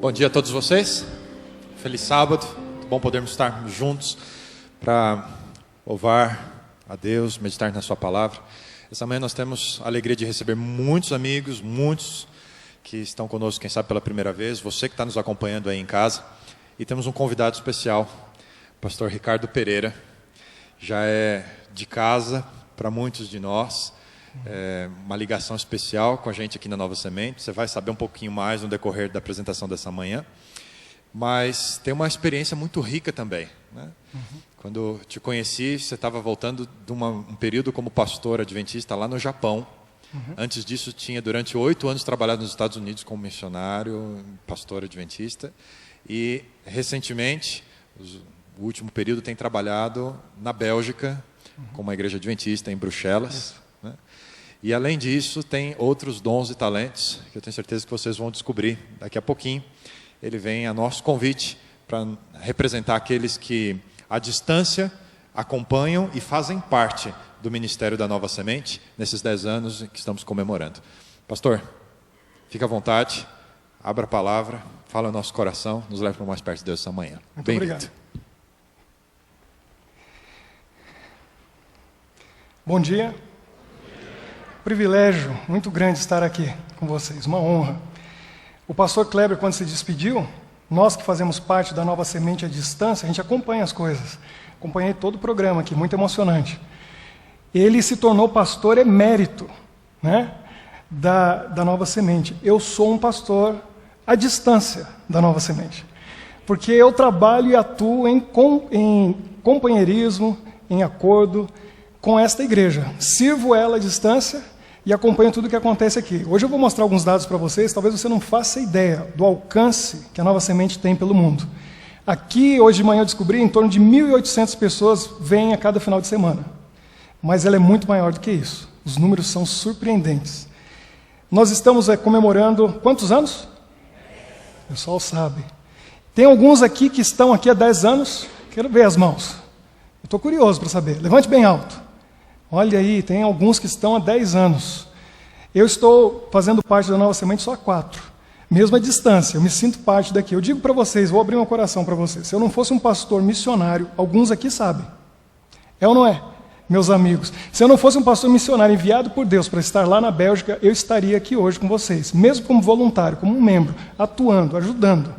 Bom dia a todos vocês. Feliz sábado. Muito bom podermos estar juntos para louvar a Deus, meditar na sua palavra. Essa manhã nós temos a alegria de receber muitos amigos, muitos que estão conosco, quem sabe pela primeira vez, você que está nos acompanhando aí em casa. E temos um convidado especial, o pastor Ricardo Pereira. Já é de casa para muitos de nós. Uma ligação especial com a gente aqui na Nova Semente. Você vai saber um pouquinho mais no decorrer da apresentação dessa manhã. Mas tem uma experiência muito rica também, né? Quando te conheci, você estava voltando de um período como pastor adventista lá no Japão. Antes disso, tinha durante 8 anos trabalhado nos Estados Unidos como missionário, pastor adventista. E recentemente, o último período, tem trabalhado na Bélgica, com uma igreja adventista em Bruxelas. Né? E além disso, tem outros dons e talentos, que eu tenho certeza que vocês vão descobrir daqui a pouquinho. Ele vem a nosso convite para representar aqueles que, à distância, acompanham e fazem parte do Ministério da Nova Semente, nesses 10 anos que estamos comemorando. Pastor, fica à vontade, abra a palavra, fala o nosso coração, nos leve para mais perto de Deus essa manhã. Muito obrigado. Bom dia. Privilégio muito grande estar aqui com vocês, uma honra. O pastor Kleber, quando se despediu, nós que fazemos parte da Nova Semente à distância, a gente acompanha as coisas. Acompanhei todo o programa aqui, muito emocionante. Ele se tornou pastor emérito, né, da Nova Semente. Eu sou um pastor à distância da Nova Semente, porque eu trabalho e atuo em companheirismo, em acordo com esta igreja. Sirvo ela à distância e acompanho tudo o que acontece aqui. Hoje eu vou mostrar alguns dados para vocês, talvez você não faça ideia do alcance que a Nova Semente tem pelo mundo. Aqui, hoje de manhã, eu descobri em torno de 1.800 pessoas vêm a cada final de semana. Mas ela é muito maior do que isso. Os números são surpreendentes. Nós estamos comemorando quantos anos? O pessoal sabe. Tem alguns aqui que estão aqui há 10 anos. Quero ver as mãos. Eu estou curioso para saber. Levante bem alto. Olha aí, tem alguns que estão há 10 anos. Eu estou fazendo parte da Nova Semente só há 4. Mesmo à distância, eu me sinto parte daqui. Eu digo para vocês, vou abrir meu coração para vocês. Se eu não fosse um pastor missionário, alguns aqui sabem. É ou não é, meus amigos? Se eu não fosse um pastor missionário enviado por Deus para estar lá na Bélgica, eu estaria aqui hoje com vocês. Mesmo como voluntário, como um membro, atuando, ajudando.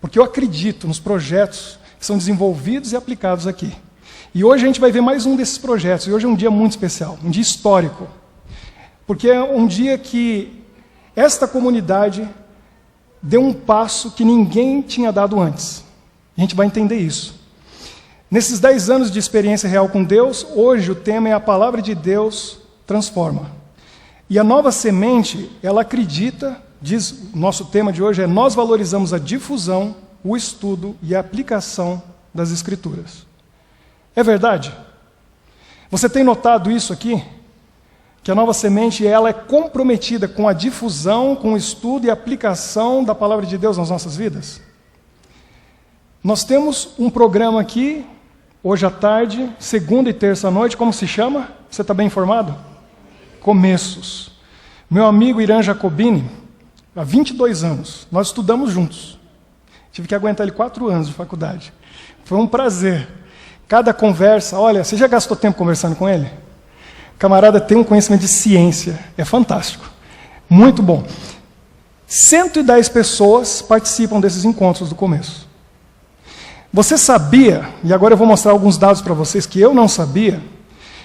Porque eu acredito nos projetos que são desenvolvidos e aplicados aqui. E hoje a gente vai ver mais um desses projetos. E hoje é um dia muito especial, um dia histórico. Porque é um dia que esta comunidade deu um passo que ninguém tinha dado antes. A gente vai entender isso. Nesses 10 anos de experiência real com Deus, hoje o tema é a palavra de Deus transforma. E a Nova Semente, ela acredita, diz, o nosso tema de hoje é: nós valorizamos a difusão, o estudo e a aplicação das Escrituras. É verdade? Você tem notado isso aqui? Que a Nova Semente ela é comprometida com a difusão, com o estudo e aplicação da Palavra de Deus nas nossas vidas? Nós temos um programa aqui, hoje à tarde, segunda e terça à noite, como se chama? Você está bem informado? Começos. Meu amigo Irã Jacobini, há 22 anos, nós estudamos juntos. Tive que aguentar ele 4 anos de faculdade. Foi um prazer. Cada conversa, olha, você já gastou tempo conversando com ele? O camarada tem um conhecimento de ciência, é fantástico, muito bom. 110 pessoas participam desses encontros do começo. Você sabia, e agora eu vou mostrar alguns dados para vocês que eu não sabia,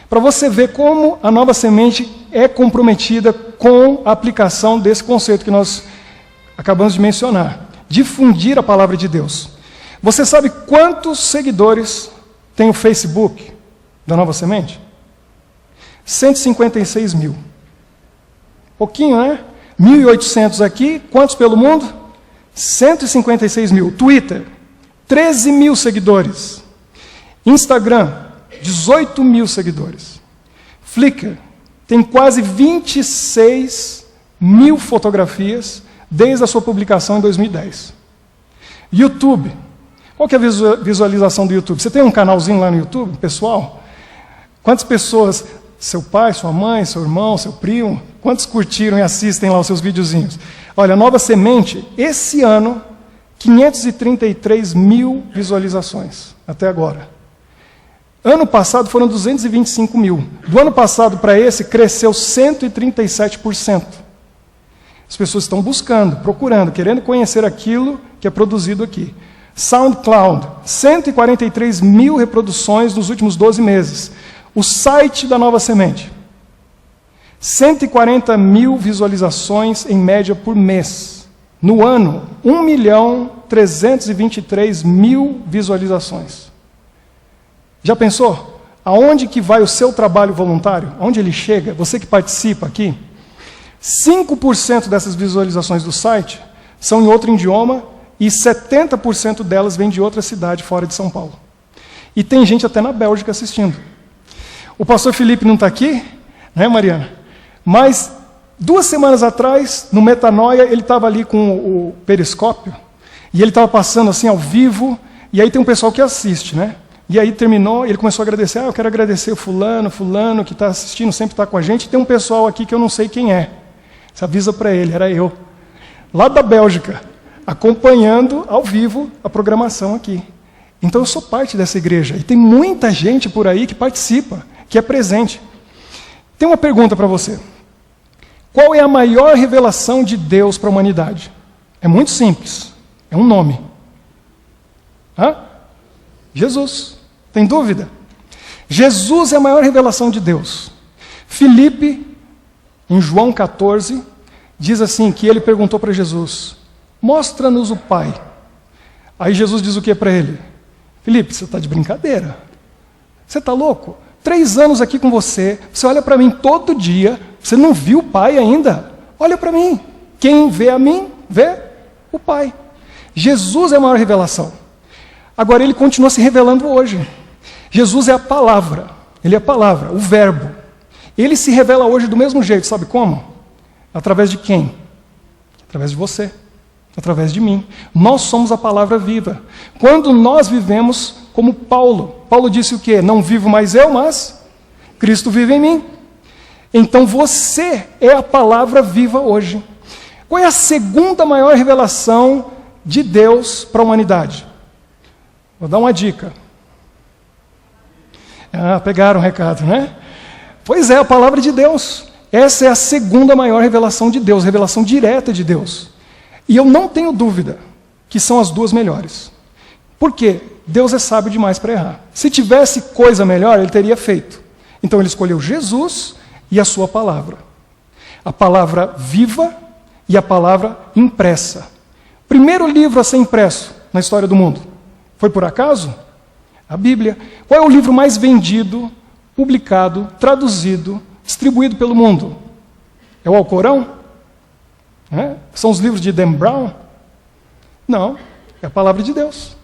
para você ver como a Nova Semente é comprometida com a aplicação desse conceito que nós acabamos de mencionar, difundir a palavra de Deus. Você sabe quantos seguidores tem o Facebook da Nova Semente? 156 mil. Pouquinho, né? 1.800 aqui. Quantos pelo mundo? 156 mil. Twitter, 13 mil seguidores. Instagram, 18 mil seguidores. Flickr, tem quase 26 mil fotografias desde a sua publicação em 2010. YouTube. Qual que é a visualização do YouTube? Você tem um canalzinho lá no YouTube, pessoal? Quantas pessoas, seu pai, sua mãe, seu irmão, seu primo, quantos curtiram e assistem lá os seus videozinhos? Olha, a Nova Semente, esse ano, 533 mil visualizações até agora. Ano passado foram 225 mil. Do ano passado para esse, cresceu 137%. As pessoas estão buscando, procurando, querendo conhecer aquilo que é produzido aqui. SoundCloud, 143 mil reproduções nos últimos 12 meses. O site da Nova Semente, 140 mil visualizações em média por mês. No ano, 1.323.000 visualizações. Já pensou? Aonde que vai o seu trabalho voluntário? Aonde ele chega? Você que participa aqui? 5% dessas visualizações do site são em outro idioma e 70% delas vêm de outra cidade fora de São Paulo. E tem gente até na Bélgica assistindo. O pastor Felipe não está aqui, né, Mariana? Mas 2 semanas atrás, no Metanoia, ele estava ali com o periscópio e ele estava passando assim ao vivo, e aí tem um pessoal que assiste, né? E aí terminou, ele começou a agradecer, eu quero agradecer o fulano que está assistindo, sempre está com a gente. Tem um pessoal aqui que eu não sei quem é. Você avisa para ele, era eu. Lá da Bélgica, acompanhando ao vivo a programação aqui. Então eu sou parte dessa igreja, e tem muita gente por aí que participa, que é presente. Tem uma pergunta para você. Qual é a maior revelação de Deus para a humanidade? É muito simples, é um nome. Jesus. Tem dúvida? Jesus é a maior revelação de Deus. Filipe, em João 14, diz assim, que ele perguntou para Jesus, mostra-nos o Pai. Aí Jesus diz o que para ele? Filipe, você está de brincadeira? Você está louco? 3 anos aqui com você, você olha para mim todo dia, você não viu o Pai ainda? Olha para mim. Quem vê a mim, vê o Pai. Jesus é a maior revelação. Agora ele continua se revelando hoje. Jesus é a palavra, ele é a palavra, o verbo. Ele se revela hoje do mesmo jeito, sabe como? Através de quem? Através de você, através de mim. Nós somos a palavra viva. Quando nós vivemos como Paulo. Paulo disse o quê? Não vivo mais eu, mas Cristo vive em mim. Então você é a palavra viva hoje. Qual é a segunda maior revelação de Deus para a humanidade? Vou dar uma dica. Pegaram o recado, né? Pois é, a palavra de Deus. Essa é a segunda maior revelação de Deus, revelação direta de Deus. E eu não tenho dúvida que são as 2 melhores. Por quê? Deus é sábio demais para errar. Se tivesse coisa melhor, ele teria feito. Então ele escolheu Jesus e a sua palavra. A palavra viva e a palavra impressa. Primeiro livro a ser impresso na história do mundo. Foi por acaso? A Bíblia. Qual é o livro mais vendido, publicado, traduzido, distribuído pelo mundo? É o Alcorão? São os livros de Dan Brown? Não, é a palavra de Deus.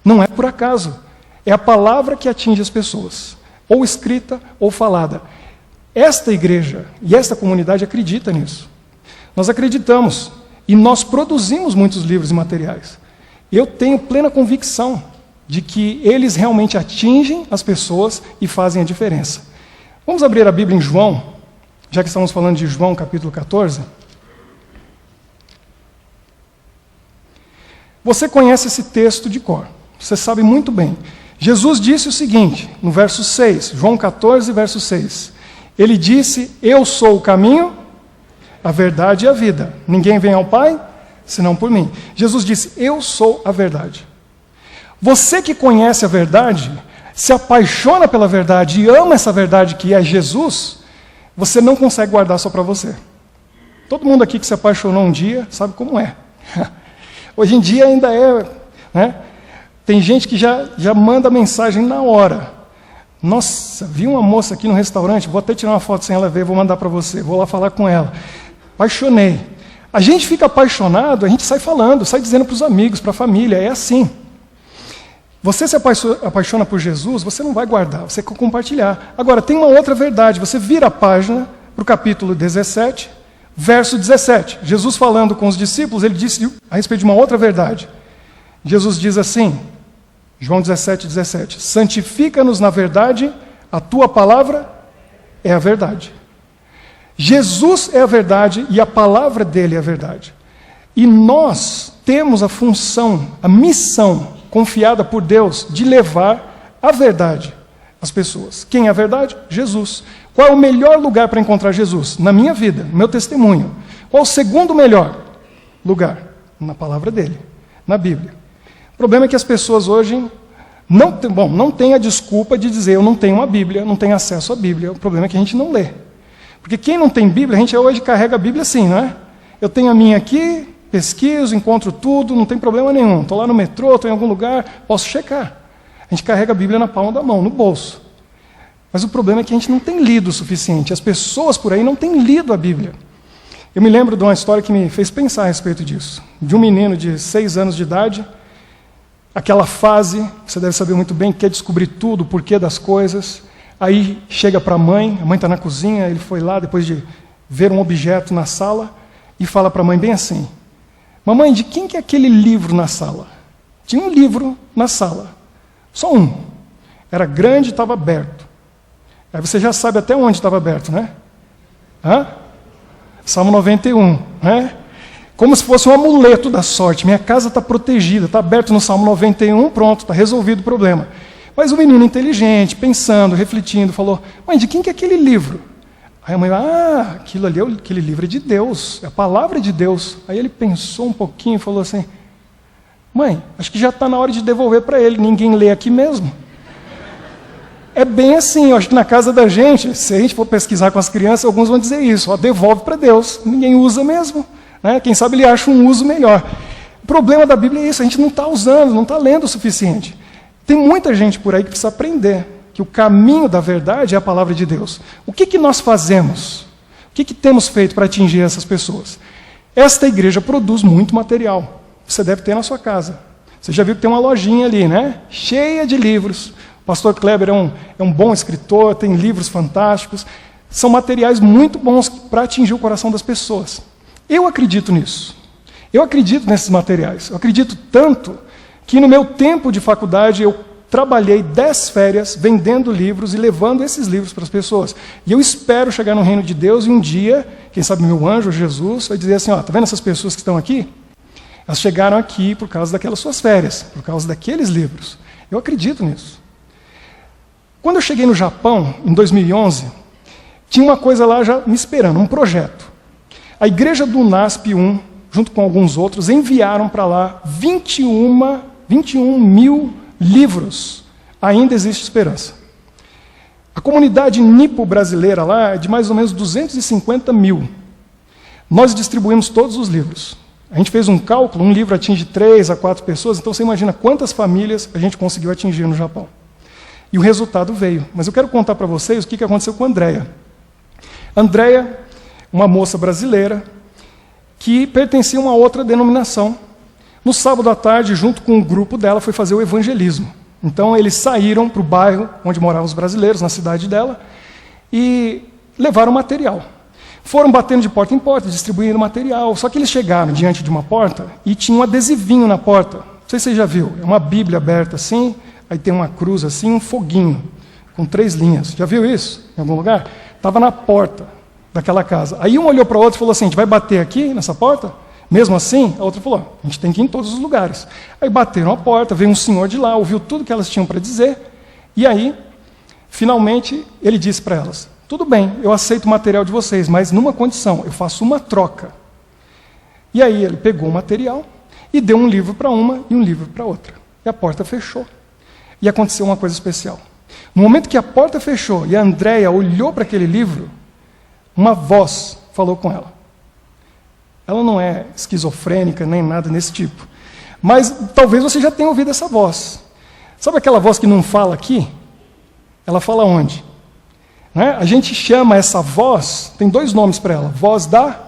Não é por acaso. É a palavra que atinge as pessoas, ou escrita ou falada. Esta igreja e esta comunidade acredita nisso. Nós acreditamos e nós produzimos muitos livros e materiais. Eu tenho plena convicção de que eles realmente atingem as pessoas e fazem a diferença. Vamos abrir a Bíblia em João, já que estamos falando de João, capítulo 14. Você conhece esse texto de cor, você sabe muito bem. Jesus disse o seguinte, no verso 6, João 14, verso 6. Ele disse, eu sou o caminho, a verdade e a vida. Ninguém vem ao Pai, senão por mim. Jesus disse, eu sou a verdade. Você que conhece a verdade, se apaixona pela verdade e ama essa verdade que é Jesus, você não consegue guardar só para você. Todo mundo aqui que se apaixonou um dia sabe como é. Hoje em dia ainda é, né? Tem gente que já manda mensagem na hora. Nossa, vi uma moça aqui no restaurante, vou até tirar uma foto sem ela ver, vou mandar para você, vou lá falar com ela. Apaixonei. A gente fica apaixonado, a gente sai falando, sai dizendo para os amigos, para a família, é assim. Você se apaixona por Jesus, você não vai guardar, você quer compartilhar. Agora, tem uma outra verdade, você vira a página para o capítulo 17, verso 17. Jesus falando com os discípulos, ele disse a respeito de uma outra verdade. Jesus diz assim, João 17, 17, santifica-nos na verdade, a tua palavra é a verdade. Jesus é a verdade e a palavra dele é a verdade. E nós temos a função, a missão confiada por Deus de levar a verdade às pessoas. Quem é a verdade? Jesus. Qual é o melhor lugar para encontrar Jesus? Na minha vida, no meu testemunho. Qual o segundo melhor lugar? Na palavra dele, na Bíblia. O problema é que as pessoas hoje não têm a desculpa de dizer eu não tenho uma Bíblia, não tenho acesso à Bíblia. O problema é que a gente não lê. Porque quem não tem Bíblia, a gente hoje carrega a Bíblia assim, não é? Eu tenho a minha aqui, pesquiso, encontro tudo, não tem problema nenhum. Estou lá no metrô, estou em algum lugar, posso checar. A gente carrega a Bíblia na palma da mão, no bolso. Mas o problema é que a gente não tem lido o suficiente. As pessoas por aí não têm lido a Bíblia. Eu me lembro de uma história que me fez pensar a respeito disso. De um menino de 6 anos de idade, aquela fase, você deve saber muito bem, quer descobrir tudo, o porquê das coisas. Aí chega para a mãe está na cozinha, ele foi lá depois de ver um objeto na sala e fala para a mãe bem assim: mamãe, de quem que é aquele livro na sala? Tinha um livro na sala, só um. Era grande e estava aberto. Aí você já sabe até onde estava aberto, né? Salmo 91, né? Como se fosse um amuleto da sorte. Minha casa está protegida, está aberto no Salmo 91, pronto, está resolvido o problema. Mas o menino inteligente, pensando, refletindo, falou: mãe, de quem que é aquele livro? Aí a mãe: aquele livro é de Deus, é a palavra de Deus. Aí ele pensou um pouquinho e falou assim: mãe, acho que já está na hora de devolver para ele, ninguém lê aqui mesmo. É bem assim, eu acho que na casa da gente, se a gente for pesquisar com as crianças, alguns vão dizer isso: devolve para Deus, ninguém usa mesmo. Né? Quem sabe ele acha um uso melhor. O problema da Bíblia é isso, a gente não está usando, não está lendo o suficiente. Tem muita gente por aí que precisa aprender que o caminho da verdade é a palavra de Deus. O que nós fazemos? O que temos feito para atingir essas pessoas? Esta igreja produz muito material. Você deve ter na sua casa. Você já viu que tem uma lojinha ali, né? Cheia de livros. O pastor Kleber é um bom escritor, tem livros fantásticos. São materiais muito bons para atingir o coração das pessoas. Eu acredito nisso. Eu acredito nesses materiais. Eu acredito tanto que no meu tempo de faculdade eu trabalhei 10 férias vendendo livros e levando esses livros para as pessoas. E eu espero chegar no reino de Deus e um dia, quem sabe meu anjo, Jesus, vai dizer assim: tá vendo essas pessoas que estão aqui? Elas chegaram aqui por causa daquelas suas férias, por causa daqueles livros. Eu acredito nisso. Quando eu cheguei no Japão, em 2011, tinha uma coisa lá já me esperando, um projeto. A igreja do NASP 1, junto com alguns outros, enviaram para lá 21 mil livros. Ainda existe esperança. A comunidade nipo brasileira lá é de mais ou menos 250 mil. Nós distribuímos todos os livros. A gente fez um cálculo, um livro atinge 3 a 4 pessoas, então você imagina quantas famílias a gente conseguiu atingir no Japão. E o resultado veio. Mas eu quero contar para vocês o que aconteceu com a Andréia. Andréia, uma moça brasileira, que pertencia a uma outra denominação. No sábado à tarde, junto com um grupo dela, foi fazer o evangelismo. Então eles saíram para o bairro onde moravam os brasileiros, na cidade dela, e levaram material. Foram batendo de porta em porta, distribuindo material. Só que eles chegaram diante de uma porta e tinha um adesivinho na porta. Não sei se você já viu, é uma Bíblia aberta assim, aí tem uma cruz assim, um foguinho, com 3 linhas. Já viu isso em algum lugar? Estava na porta daquela casa. Aí um olhou para o outro e falou assim: a gente vai bater aqui nessa porta? Mesmo assim, a outra falou: a gente tem que ir em todos os lugares. Aí bateram a porta, veio um senhor de lá, ouviu tudo que elas tinham para dizer, e aí, finalmente, ele disse para elas: tudo bem, eu aceito o material de vocês, mas numa condição, eu faço uma troca. E aí ele pegou o material e deu um livro para uma e um livro para outra. E a porta fechou. E aconteceu uma coisa especial. No momento que a porta fechou e a Andréia olhou para aquele livro, uma voz falou com ela. Ela não é esquizofrênica nem nada desse tipo. Mas talvez você já tenha ouvido essa voz. Sabe aquela voz que não fala aqui? Ela fala onde? Né? A gente chama essa voz, tem 2 nomes para ela: voz da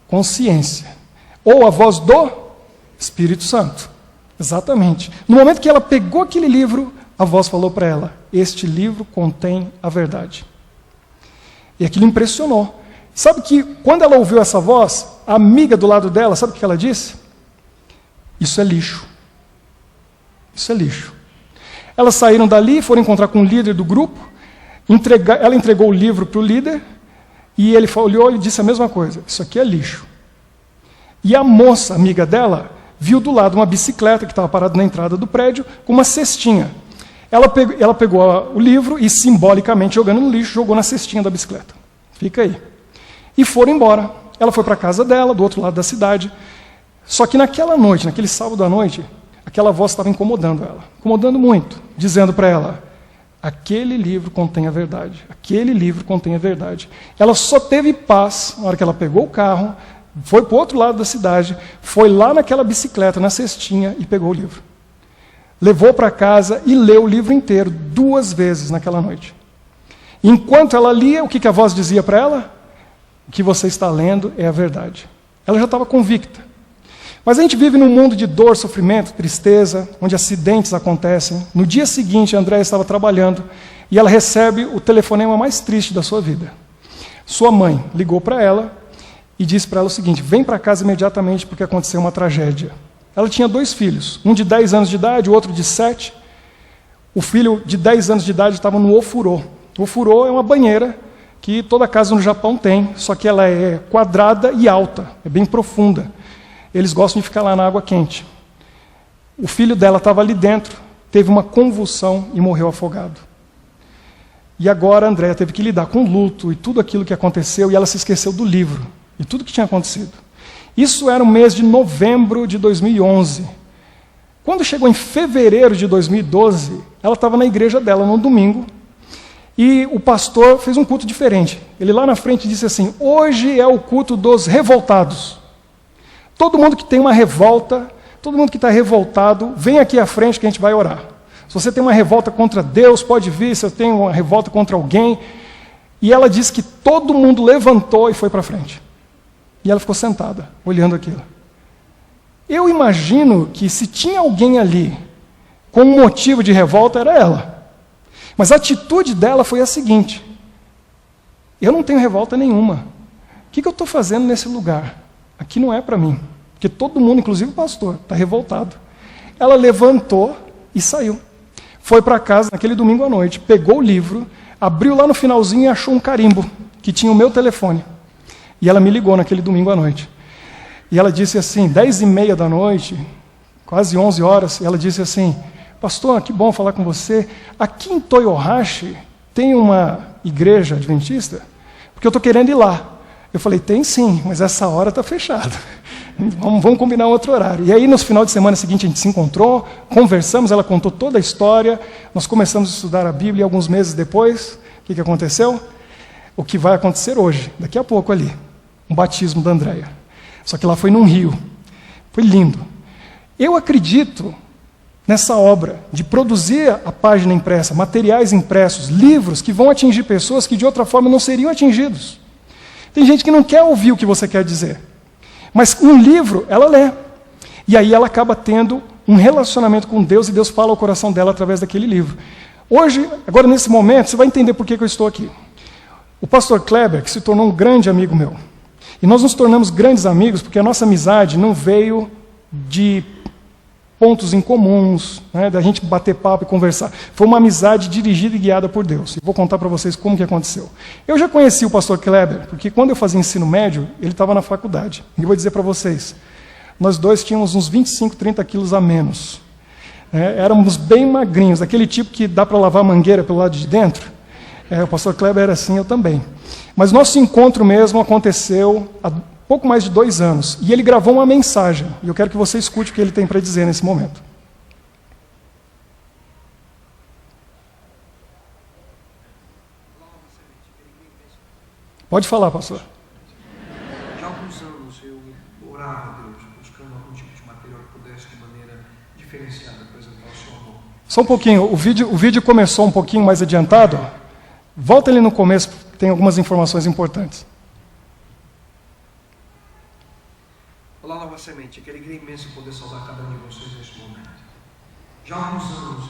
consciência, ou a voz do Espírito Santo. Exatamente. No momento que ela pegou aquele livro, a voz falou para ela: este livro contém a verdade. E aquilo impressionou. Sabe que quando ela ouviu essa voz, a amiga do lado dela, sabe o que ela disse? Isso é lixo. Isso é lixo. Elas saíram dali, foram encontrar com o líder do grupo, ela entregou o livro para o líder, e ele olhou e disse a mesma coisa: isso aqui é lixo. E a moça, amiga dela, viu do lado uma bicicleta que estava parada na entrada do prédio com uma cestinha. Ela pegou o livro e, simbolicamente, jogando no lixo, jogou na cestinha da bicicleta. Fica aí. E foram embora. Ela foi para a casa dela, do outro lado da cidade. Só que naquela noite, naquele sábado à noite, aquela voz estava incomodando ela. Incomodando muito. Dizendo para ela, aquele livro contém a verdade. Aquele livro contém a verdade. Ela só teve paz na hora que ela pegou o carro, foi para o outro lado da cidade, foi lá naquela bicicleta, na cestinha, e pegou o livro. Levou para casa e leu o livro inteiro, 2 vezes naquela noite. Enquanto ela lia, o que a voz dizia para ela? O que você está lendo é a verdade. Ela já estava convicta. Mas a gente vive num mundo de dor, sofrimento, tristeza, onde acidentes acontecem. No dia seguinte, a Andréia estava trabalhando e ela recebe o telefonema mais triste da sua vida. Sua mãe ligou para ela e disse para ela o seguinte, vem para casa imediatamente porque aconteceu uma tragédia. Ela tinha 2 filhos, um de 10 anos de idade, o outro de 7. O filho de 10 anos de idade estava no ofurô. O ofurô é uma banheira que toda casa no Japão tem, só que ela é quadrada e alta, é bem profunda. Eles gostam de ficar lá na água quente. O filho dela estava ali dentro, teve uma convulsão e morreu afogado. E agora a Andréia teve que lidar com o luto e tudo aquilo que aconteceu, e ela se esqueceu do livro e tudo que tinha acontecido. Isso era o mês de novembro de 2011. Quando chegou em fevereiro de 2012, ela estava na igreja dela num domingo, e o pastor fez um culto diferente. Ele lá na frente disse assim, hoje é o culto dos revoltados. Todo mundo que tem uma revolta, todo mundo que está revoltado, vem aqui à frente que a gente vai orar. Se você tem uma revolta contra Deus, pode vir, se eu tenho uma revolta contra alguém. E ela disse que todo mundo levantou e foi para frente. E ela ficou sentada, olhando aquilo. Eu imagino que se tinha alguém ali com um motivo de revolta, era ela. Mas a atitude dela foi a seguinte, eu não tenho revolta nenhuma. O que eu estou fazendo nesse lugar? Aqui não é para mim. Porque todo mundo, inclusive o pastor, está revoltado. Ela levantou e saiu. Foi para casa naquele domingo à noite, pegou o livro, abriu lá no finalzinho e achou um carimbo, que tinha o meu telefone. E ela me ligou naquele domingo à noite. E ela disse assim, 10h30 da noite, quase 11 horas, e ela disse assim, pastor, que bom falar com você. Aqui em Toyohashi tem uma igreja adventista? Porque eu estou querendo ir lá. Eu falei, tem sim, mas essa hora está fechada. Vamos combinar outro horário. E aí, no final de semana seguinte, a gente se encontrou, conversamos, ela contou toda a história, nós começamos a estudar a Bíblia, e alguns meses depois, o que aconteceu? O que vai acontecer hoje, daqui a pouco ali, um batismo da Andréia. Só que lá foi num rio. Foi lindo. Eu acredito nessa obra de produzir a página impressa, materiais impressos, livros que vão atingir pessoas que de outra forma não seriam atingidos. Tem gente que não quer ouvir o que você quer dizer. Mas um livro, ela lê. E aí ela acaba tendo um relacionamento com Deus e Deus fala ao coração dela através daquele livro. Hoje, agora nesse momento, você vai entender por que eu estou aqui. O pastor Kleber, que se tornou um grande amigo meu. E nós nos tornamos grandes amigos porque a nossa amizade não veio de pontos em comuns, né, da gente bater papo e conversar. Foi uma amizade dirigida e guiada por Deus. E vou contar para vocês como que aconteceu. Eu já conheci o pastor Kleber, porque quando eu fazia ensino médio, ele estava na faculdade. E eu vou dizer para vocês, nós dois tínhamos uns 25, 30 quilos a menos. Éramos bem magrinhos, daquele tipo que dá para lavar a mangueira pelo lado de dentro. O pastor Kleber era assim, eu também. Mas nosso encontro mesmo aconteceu há pouco mais de 2 anos. E ele gravou uma mensagem. E eu quero que você escute o que ele tem para dizer nesse momento. Pode falar, pastor. Já há alguns anos eu orava a Deus, buscando algum tipo de material que pudesse, de maneira diferenciada, apresentar o seu amor. Só um pouquinho. O vídeo começou um pouquinho mais adiantado. Volta ali no começo, tem algumas informações importantes. Olá, Nova Semente. Que alegria imensa poder saudar cada um de vocês neste momento. Já há alguns anos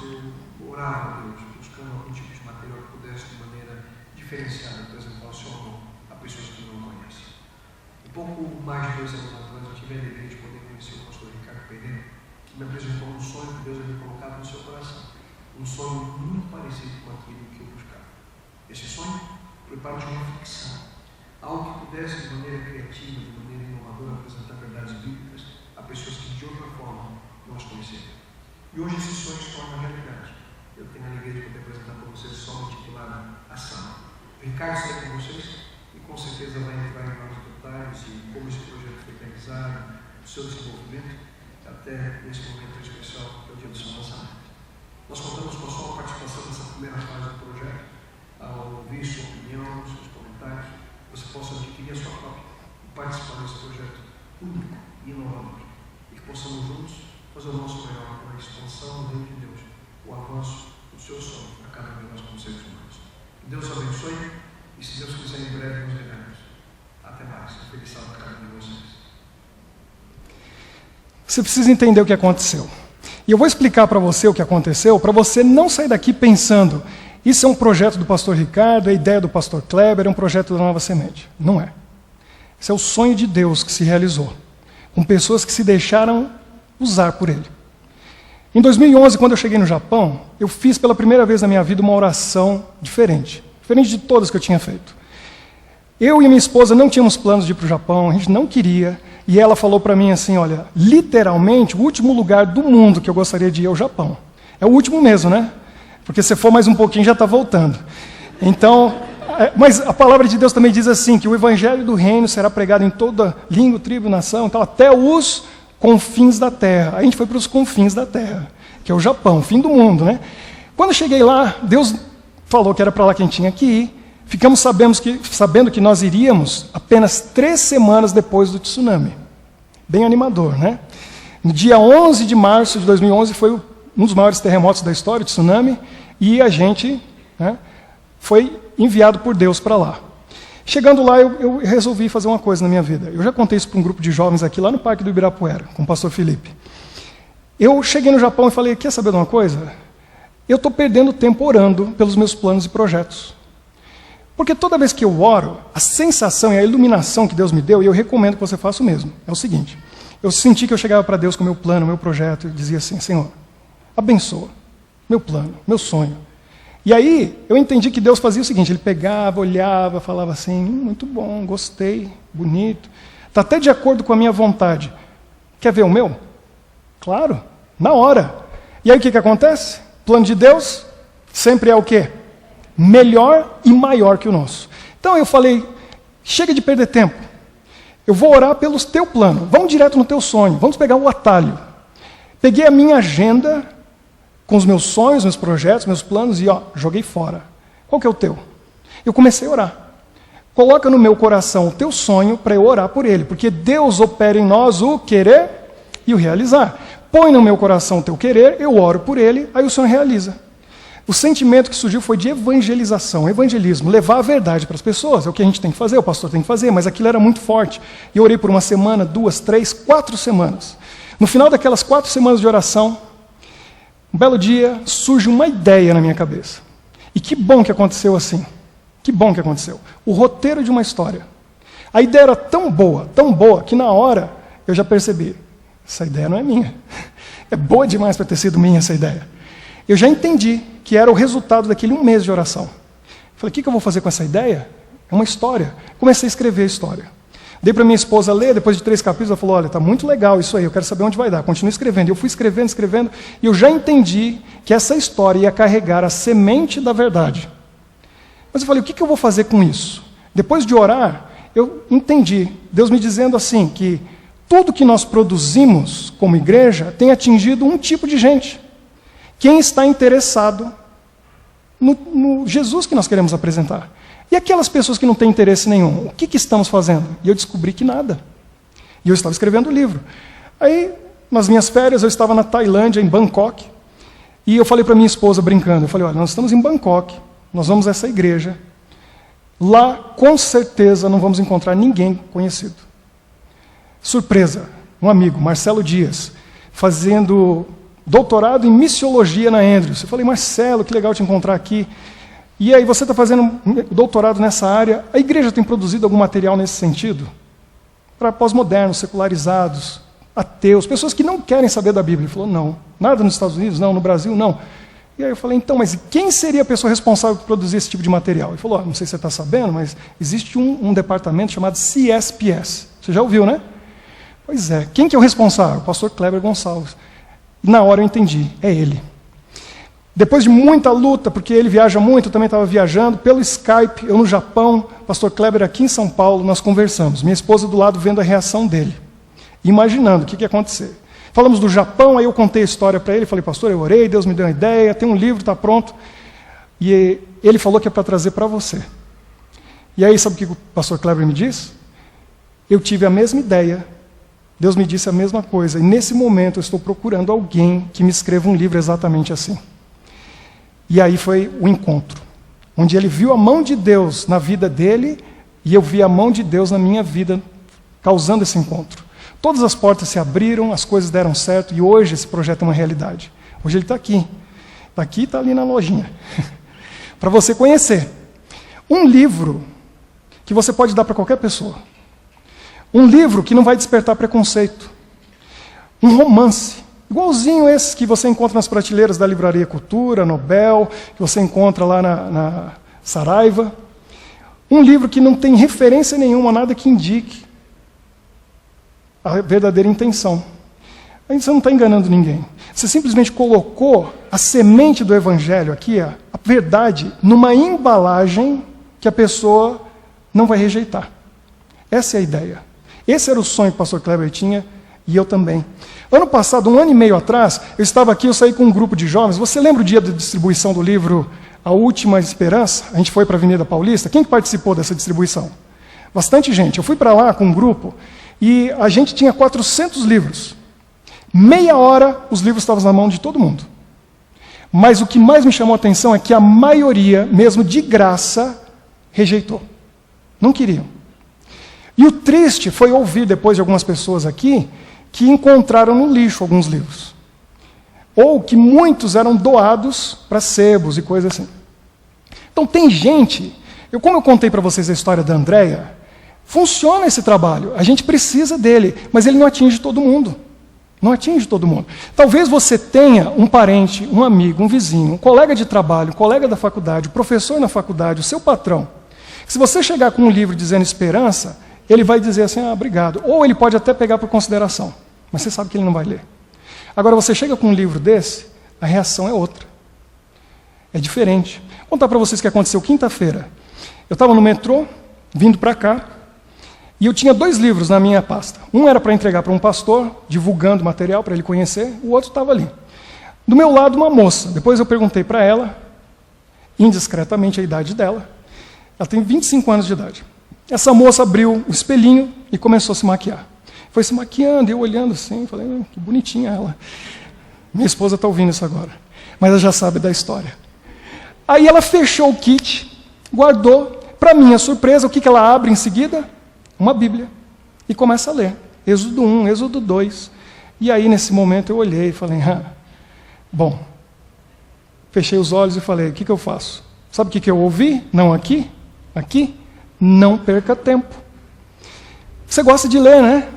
eu orava a Deus, buscando algum tipo de material que pudesse, de maneira diferenciada, apresentar o seu amor a pessoas que não o conhecem. Um pouco mais de 2 anos atrás, eu tive a alegria de poder conhecer o pastor Ricardo Pereira, que me apresentou um sonho que Deus havia colocado no seu coração. Um sonho muito parecido com aquilo que eu buscava. Esse sonho foi parte de uma ficção. algo que pudesse, de maneira criativa, de maneira inovadora, apresentar verdades bíblicas a pessoas que de outra forma não as conheceram. E hoje esse sonho se torna realidade. Eu tenho a alegria de poder apresentar para vocês só intitulada Ação. O Ricardo está com vocês e com certeza vai entrar em vários detalhes e como esse projeto foi realizado, o seu desenvolvimento, até nesse momento especial que é o dia do seu lançamento. Nós contamos com a sua participação nessa primeira fase do projeto, ao ouvir sua opinião, seus comentários, você possa adquirir a sua própria e participar desse projeto único e inovador. E que possamos juntos fazer o nosso melhor para a expansão do reino de Deus, o avanço do seu sonho a cada vez mais como seres humanos. Que Deus abençoe e, se Deus quiser, em breve nos veremos. Até mais. Feliz sábado a cada um de vocês. Você precisa entender o que aconteceu. E eu vou explicar para você o que aconteceu, para você não sair daqui pensando, isso é um projeto do pastor Ricardo, é a ideia do pastor Kleber, é um projeto da Nova Semente. Não é. Esse é o sonho de Deus que se realizou, com pessoas que se deixaram usar por Ele. Em 2011, quando eu cheguei no Japão, eu fiz pela primeira vez na minha vida uma oração diferente de todas que eu tinha feito. Eu e minha esposa não tínhamos planos de ir para o Japão, a gente não queria, e ela falou para mim assim, olha, literalmente, o último lugar do mundo que eu gostaria de ir é o Japão. É o último mesmo, né? Porque se for mais um pouquinho, já está voltando. Então, mas a palavra de Deus também diz assim, que o evangelho do reino será pregado em toda língua, tribo e nação, então até os confins da terra. A gente foi para os confins da terra, que é o Japão, fim do mundo, né? Quando eu cheguei lá, Deus falou que era para lá que a gente tinha que ir. Ficamos sabendo que nós iríamos apenas 3 semanas depois do tsunami. Bem animador, né? No dia 11 de março de 2011 foi um dos maiores terremotos da história, o tsunami, e a gente, né, foi enviado por Deus para lá. Chegando lá, eu resolvi fazer uma coisa na minha vida. Eu já contei isso para um grupo de jovens aqui, lá no Parque do Ibirapuera, com o pastor Felipe. Eu cheguei no Japão e falei, quer saber de uma coisa? Eu estou perdendo tempo orando pelos meus planos e projetos. Porque toda vez que eu oro, a sensação e a iluminação que Deus me deu, e eu recomendo que você faça o mesmo, é o seguinte, eu senti que eu chegava para Deus com o meu plano, meu projeto, e dizia assim, Senhor, abençoa meu plano, meu sonho. E aí, eu entendi que Deus fazia o seguinte, Ele pegava, olhava, falava assim, muito bom, gostei, bonito, está até de acordo com a minha vontade. Quer ver o meu? Claro, na hora. E aí o que acontece? O plano de Deus sempre é o quê? Melhor e maior que o nosso. Então eu falei, chega de perder tempo. Eu vou orar pelo teu plano. Vamos direto no teu sonho. Vamos pegar o atalho. Peguei a minha agenda com os meus sonhos, meus projetos, meus planos e joguei fora. Qual que é o teu? Eu comecei a orar. Coloca no meu coração o teu sonho para eu orar por ele, porque Deus opera em nós o querer e o realizar. Põe no meu coração o teu querer, eu oro por ele, aí o sonho realiza. O sentimento que surgiu foi de evangelização, evangelismo, levar a verdade para as pessoas, é o que a gente tem que fazer, o pastor tem que fazer, mas aquilo era muito forte. E eu orei por 1 semana, 2, 3, 4 semanas. No final daquelas 4 semanas de oração, um belo dia, surge uma ideia na minha cabeça. E que bom que aconteceu assim. Que bom que aconteceu. O roteiro de uma história. A ideia era tão boa, que na hora eu já percebi, essa ideia não é minha. É boa demais para ter sido minha essa ideia. Eu já entendi que era o resultado daquele 1 mês de oração. Falei, o que eu vou fazer com essa ideia? É uma história. Comecei a escrever a história. Dei para minha esposa ler, depois de 3 capítulos, ela falou, olha, está muito legal isso aí, eu quero saber onde vai dar. Continue escrevendo. E eu fui escrevendo, e eu já entendi que essa história ia carregar a semente da verdade. Mas eu falei, o que eu vou fazer com isso? Depois de orar, eu entendi, Deus me dizendo assim, que tudo que nós produzimos como igreja tem atingido um tipo de gente. Quem está interessado no Jesus que nós queremos apresentar. E aquelas pessoas que não têm interesse nenhum, o que estamos fazendo? E eu descobri que nada. E eu estava escrevendo o livro. Aí, nas minhas férias, eu estava na Tailândia, em Bangkok, e eu falei para minha esposa, brincando, eu falei, olha, nós estamos em Bangkok, nós vamos a essa igreja, lá, com certeza, não vamos encontrar ninguém conhecido. Surpresa, um amigo, Marcelo Dias, fazendo doutorado em missiologia na Andrews. Eu falei, Marcelo, que legal te encontrar aqui. E aí, você está fazendo doutorado nessa área, a igreja tem produzido algum material nesse sentido? Para pós-modernos, secularizados, ateus, pessoas que não querem saber da Bíblia. Ele falou, não. Nada nos Estados Unidos? Não. No Brasil? Não. E aí eu falei, então, mas quem seria a pessoa responsável por produzir esse tipo de material? Ele falou, não sei se você está sabendo, mas existe um departamento chamado CSPS. Você já ouviu, né? Pois é. Quem que é o responsável? O pastor Kleber Gonçalves. E na hora eu entendi, é ele. Depois de muita luta, porque ele viaja muito, eu também estava viajando, pelo Skype, eu no Japão, o pastor Kleber aqui em São Paulo, nós conversamos. Minha esposa do lado vendo a reação dele, imaginando o que ia acontecer. Falamos do Japão, aí eu contei a história para ele, falei, pastor, eu orei, Deus me deu uma ideia, tem um livro, está pronto. E ele falou que é para trazer para você. E aí, sabe o que o pastor Kleber me disse? Eu tive a mesma ideia, Deus me disse a mesma coisa, e nesse momento eu estou procurando alguém que me escreva um livro exatamente assim. E aí foi o encontro, onde ele viu a mão de Deus na vida dele, e eu vi a mão de Deus na minha vida, causando esse encontro. Todas as portas se abriram, as coisas deram certo, e hoje esse projeto é uma realidade. Hoje ele está aqui. Está aqui e está ali na lojinha. Para você conhecer. Um livro que você pode dar para qualquer pessoa. Um livro que não vai despertar preconceito. Um romance. Igualzinho esses que você encontra nas prateleiras da Livraria Cultura, Nobel, que você encontra lá na Saraiva. Um livro que não tem referência nenhuma, nada que indique a verdadeira intenção. Aí você não está enganando ninguém. Você simplesmente colocou a semente do Evangelho aqui, a verdade, numa embalagem que a pessoa não vai rejeitar. Essa é a ideia. Esse era o sonho que o pastor Kleber tinha, e eu também. Ano passado, 1 ano e meio atrás, eu estava aqui, eu saí com um grupo de jovens. Você lembra o dia da distribuição do livro A Última Esperança? A gente foi para a Avenida Paulista. Quem que participou dessa distribuição? Bastante gente. Eu fui para lá com um grupo, e a gente tinha 400 livros. Meia hora, os livros estavam na mão de todo mundo. Mas o que mais me chamou a atenção é que a maioria, mesmo de graça, rejeitou. Não queriam. E o triste foi ouvir depois de algumas pessoas aqui que encontraram no lixo alguns livros. Ou que muitos eram doados para sebos e coisas assim. Então tem gente, como eu contei para vocês a história da Andréia, funciona esse trabalho, a gente precisa dele, mas ele não atinge todo mundo. Não atinge todo mundo. Talvez você tenha um parente, um amigo, um vizinho, um colega de trabalho, um colega da faculdade, um professor na faculdade, o seu patrão. Se você chegar com um livro dizendo esperança, ele vai dizer assim, obrigado. Ou ele pode até pegar por consideração, mas você sabe que ele não vai ler. Agora, você chega com um livro desse, a reação é outra. É diferente. Vou contar para vocês o que aconteceu quinta-feira. Eu estava no metrô, vindo para cá, e eu tinha 2 livros na minha pasta. Um era para entregar para um pastor, divulgando material para ele conhecer, o outro estava ali. Do meu lado, uma moça. Depois eu perguntei para ela, indiscretamente, a idade dela. Ela tem 25 anos de idade. Essa moça abriu o espelhinho e começou a se maquiar. Foi se maquiando, e eu olhando assim, falei, que bonitinha ela. Minha esposa está ouvindo isso agora, mas ela já sabe da história. Aí ela fechou o kit, guardou. Para minha surpresa, o que ela abre em seguida? Uma Bíblia. E começa a ler. Êxodo 1, Êxodo 2. E aí, nesse momento, eu olhei e falei, bom. Fechei os olhos e falei, o que eu faço? Sabe o que eu ouvi? Não aqui? Aqui? Não perca tempo. Você gosta de ler, né?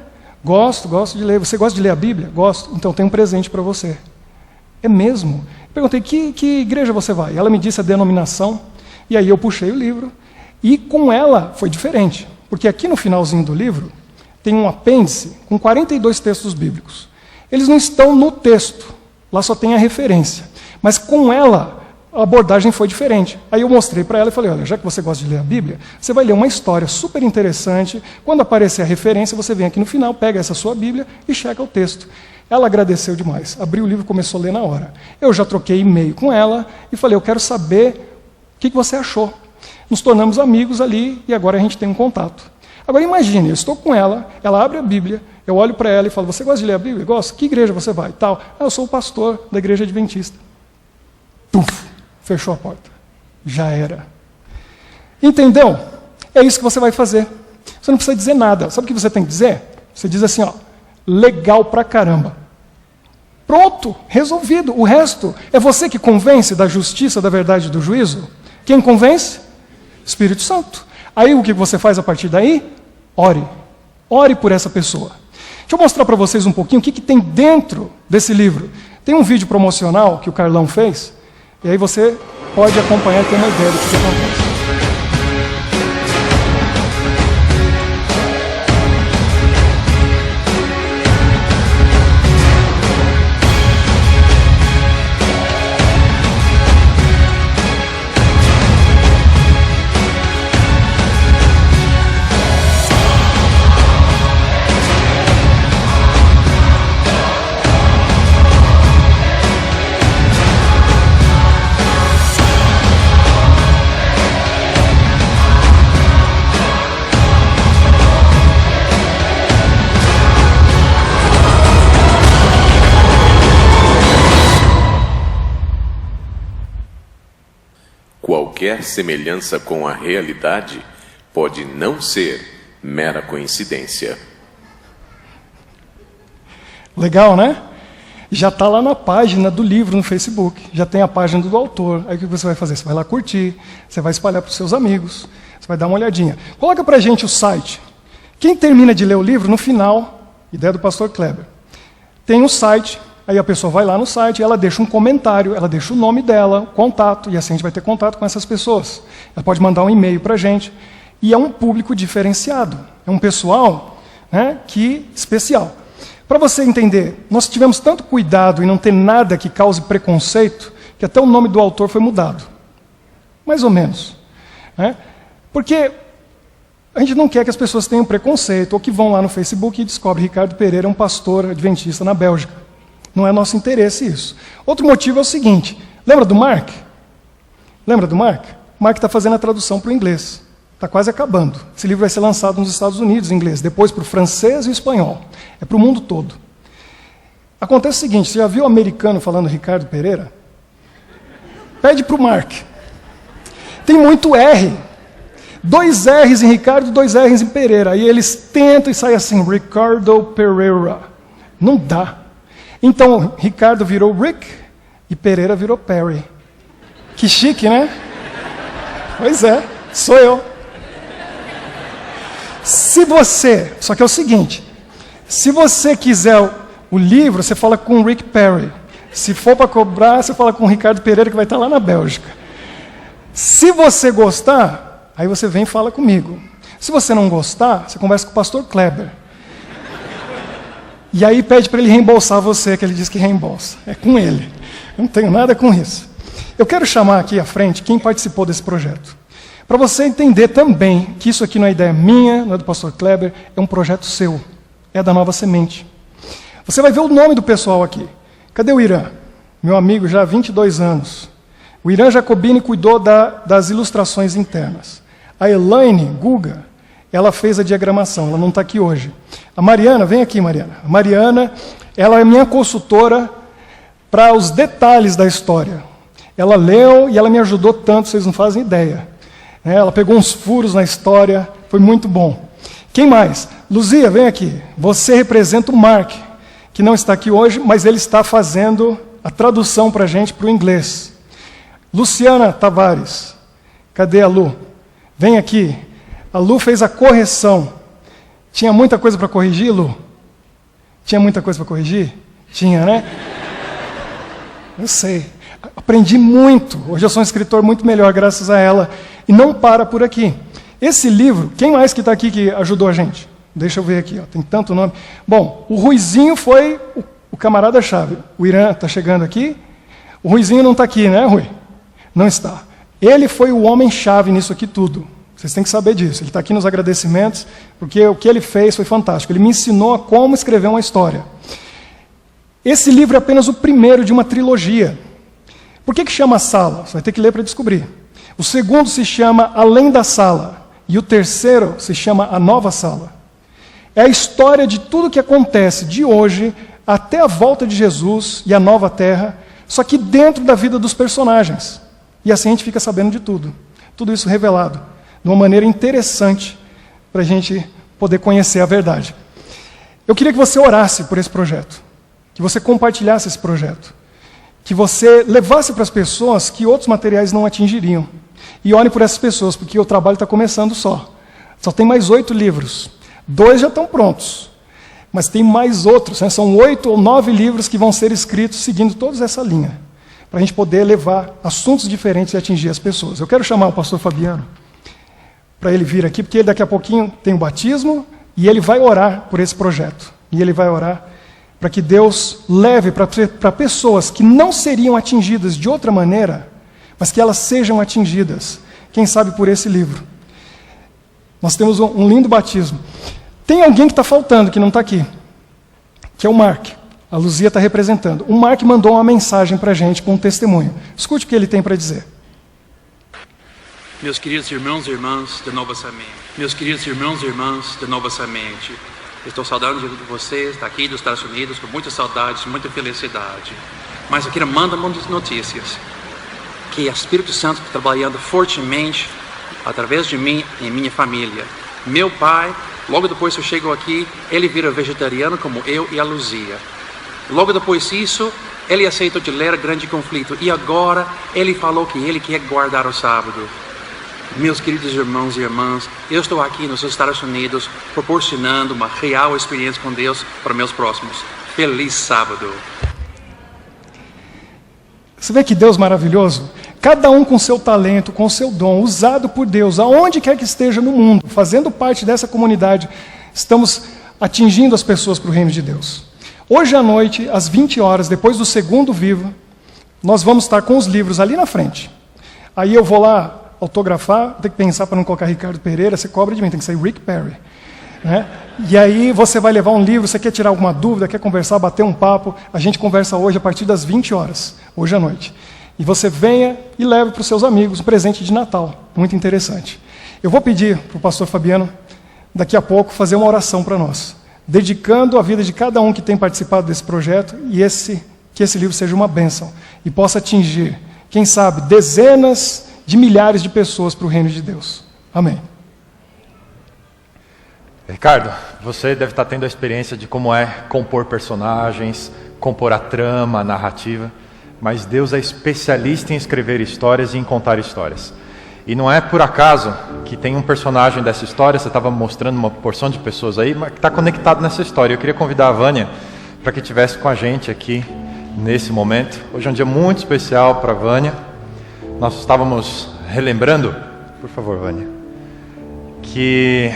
Gosto de ler. Você gosta de ler a Bíblia? Gosto. Então tem um presente para você. É mesmo? Perguntei, que igreja você vai? Ela me disse a denominação, e aí eu puxei o livro, e com ela foi diferente, porque aqui no finalzinho do livro tem um apêndice com 42 textos bíblicos. Eles não estão no texto, lá só tem a referência, mas com ela a abordagem foi diferente. Aí eu mostrei para ela e falei, olha, já que você gosta de ler a Bíblia, você vai ler uma história super interessante, quando aparecer a referência, você vem aqui no final, pega essa sua Bíblia e checa o texto. Ela agradeceu demais, abriu o livro e começou a ler na hora. Eu já troquei e-mail com ela e falei, eu quero saber o que você achou. Nos tornamos amigos ali e agora a gente tem um contato. Agora imagine, eu estou com ela, ela abre a Bíblia, eu olho para ela e falo, você gosta de ler a Bíblia? Gosto. Que igreja você vai? Tal. Eu sou o pastor da igreja adventista. Puf, fechou a porta. Já era. Entendeu? É isso que você vai fazer. Você não precisa dizer nada. Sabe o que você tem que dizer? Você diz assim, legal pra caramba. Pronto, resolvido. O resto é você que convence da justiça, da verdade e do juízo. Quem convence? Espírito Santo. Aí o que você faz a partir daí? Ore. Ore por essa pessoa. Deixa eu mostrar para vocês um pouquinho o que tem dentro desse livro. Tem um vídeo promocional que o Carlão fez. E aí você pode acompanhar e ter uma ideia do que acontece. Qualquer semelhança com a realidade pode não ser mera coincidência. Legal, né? Já está lá na página do livro no Facebook, já tem a página do autor. Aí o que você vai fazer? Você vai lá curtir, você vai espalhar para os seus amigos, você vai dar uma olhadinha. Coloca para a gente o site. Quem termina de ler o livro, no final, ideia do pastor Kleber, tem um site. Aí a pessoa vai lá no site, ela deixa um comentário, ela deixa o nome dela, contato, e assim a gente vai ter contato com essas pessoas. Ela pode mandar um e-mail para a gente. E é um público diferenciado. É um pessoal, né, especial. Para você entender, nós tivemos tanto cuidado em não ter nada que cause preconceito, que até o nome do autor foi mudado. Mais ou menos. Né? Porque a gente não quer que as pessoas tenham preconceito, ou que vão lá no Facebook e descobrem que Ricardo Pereira é um pastor adventista na Bélgica. Não é nosso interesse isso. Outro motivo é o seguinte, lembra do Mark? Lembra do Mark? O Mark está fazendo a tradução para o inglês. Está quase acabando. Esse livro vai ser lançado nos Estados Unidos em inglês, depois para o francês e o espanhol. É para o mundo todo. Acontece o seguinte, você já viu o americano falando Ricardo Pereira? Pede para o Mark. Tem muito R. 2 R's em Ricardo, 2 R's em Pereira. Aí eles tentam e sai assim, Ricardo Pereira. Não dá. Então, Ricardo virou Rick e Pereira virou Perry. Que chique, né? Pois é, sou eu. Só que é o seguinte, se você quiser o livro, você fala com Rick Perry. Se for para cobrar, você fala com Ricardo Pereira, que vai estar lá na Bélgica. Se você gostar, aí você vem e fala comigo. Se você não gostar, você conversa com o pastor Kleber. E aí pede para ele reembolsar você, que ele diz que reembolsa. É com ele. Eu não tenho nada com isso. Eu quero chamar aqui à frente quem participou desse projeto. Para você entender também que isso aqui não é ideia minha, não é do pastor Kleber, é um projeto seu. É da Nova Semente. Você vai ver o nome do pessoal aqui. Cadê o Irã? Meu amigo já há 22 anos. O Irã Jacobini cuidou das ilustrações internas. A Elaine Guga, ela fez a diagramação, ela não está aqui hoje. A Mariana, vem aqui, Mariana. A Mariana, ela é minha consultora para os detalhes da história. Ela leu e ela me ajudou tanto, vocês não fazem ideia. Ela pegou uns furos na história, foi muito bom. Quem mais? Luzia, vem aqui. Você representa o Mark, que não está aqui hoje, mas ele está fazendo a tradução para a gente para o inglês. Luciana Tavares, cadê a Lu? Vem aqui. A Lu fez a correção. Tinha muita coisa para corrigir, Lu? Tinha muita coisa para corrigir? Tinha, né? Eu sei. Aprendi muito. Hoje eu sou um escritor muito melhor graças a ela. E não para por aqui. Esse livro, quem mais que está aqui que ajudou a gente? Deixa eu ver aqui, ó, tem tanto nome. Bom, o Ruizinho foi o camarada-chave. O Irã está chegando aqui. O Ruizinho não está aqui, né, Rui? Não está. Ele foi o homem-chave nisso aqui tudo. Vocês têm que saber disso. Ele está aqui nos agradecimentos, porque o que ele fez foi fantástico. Ele me ensinou a como escrever uma história. Esse livro é apenas o primeiro de uma trilogia. Por que chama Sala? Você vai ter que ler para descobrir. O segundo se chama Além da Sala. E o terceiro se chama A Nova Sala. É a história de tudo que acontece de hoje até a volta de Jesus e a nova terra, só que dentro da vida dos personagens. E assim a gente fica sabendo de tudo. Tudo isso revelado de uma maneira interessante para a gente poder conhecer a verdade. Eu queria que você orasse por esse projeto, que você compartilhasse esse projeto, que você levasse para as pessoas que outros materiais não atingiriam. E ore por essas pessoas, porque o trabalho está começando só. Só tem mais 8 livros. 2 já estão prontos. Mas tem mais outros, né? São 8 ou 9 livros que vão ser escritos seguindo toda essa linha. para a gente poder levar assuntos diferentes e atingir as pessoas. Eu quero chamar o pastor Fabiano para ele vir aqui, porque daqui a pouquinho tem o batismo e ele vai orar por esse projeto. E ele vai orar para que Deus leve para pessoas que não seriam atingidas de outra maneira, mas que elas sejam atingidas, quem sabe por esse livro. Nós temos um lindo batismo. Tem alguém que está faltando, que não está aqui, que é o Mark. A Luzia está representando. O Mark mandou uma mensagem para a gente com um testemunho. Escute o que ele tem para dizer. Meus queridos irmãos e irmãs da Nova Semente, meus queridos irmãos e irmãs da Nova Semente, estou saudando de vocês, está aqui dos Estados Unidos, com muitas saudades, muita felicidade. Mas eu quero mandar muitas notícias, que o Espírito Santo está trabalhando fortemente através de mim e minha família. Meu pai, logo depois que eu chego aqui, ele vira vegetariano como eu e a Luzia. Logo depois disso, ele aceitou de ler Grande Conflito. E agora, ele falou que ele quer guardar o sábado. Meus queridos irmãos e irmãs, eu estou aqui nos Estados Unidos proporcionando uma real experiência com Deus para meus próximos. Feliz sábado. Você vê que Deus maravilhoso? Cada um com seu talento, com seu dom, usado por Deus, aonde quer que esteja no mundo, fazendo parte dessa comunidade, estamos atingindo as pessoas para o reino de Deus. Hoje à noite, às 20 horas, depois do segundo Viva, nós vamos estar com os livros ali na frente. Aí eu vou lá autografar, tem que pensar para não colocar Ricardo Pereira, você cobra de mim, tem que sair Rick Perry. Né? E aí você vai levar um livro, você quer tirar alguma dúvida, quer conversar, bater um papo, a gente conversa hoje a partir das 20 horas, hoje à noite. E você venha e leve para os seus amigos um presente de Natal, muito interessante. Eu vou pedir para o pastor Fabiano, daqui a pouco, fazer uma oração para nós, dedicando a vida de cada um que tem participado desse projeto e que esse livro seja uma bênção e possa atingir, quem sabe, dezenas de milhares de pessoas para o reino de Deus. Amém. Ricardo, você deve estar tendo a experiência de como é compor personagens, compor a trama, a narrativa, mas Deus é especialista em escrever histórias e em contar histórias. E não é por acaso que tem um personagem dessa história, você estava mostrando uma porção de pessoas aí, mas que está conectado nessa história. Eu queria convidar a Vânia para que estivesse com a gente aqui nesse momento. Hoje é um dia muito especial para a Vânia. Nós estávamos relembrando, por favor, Vânia, que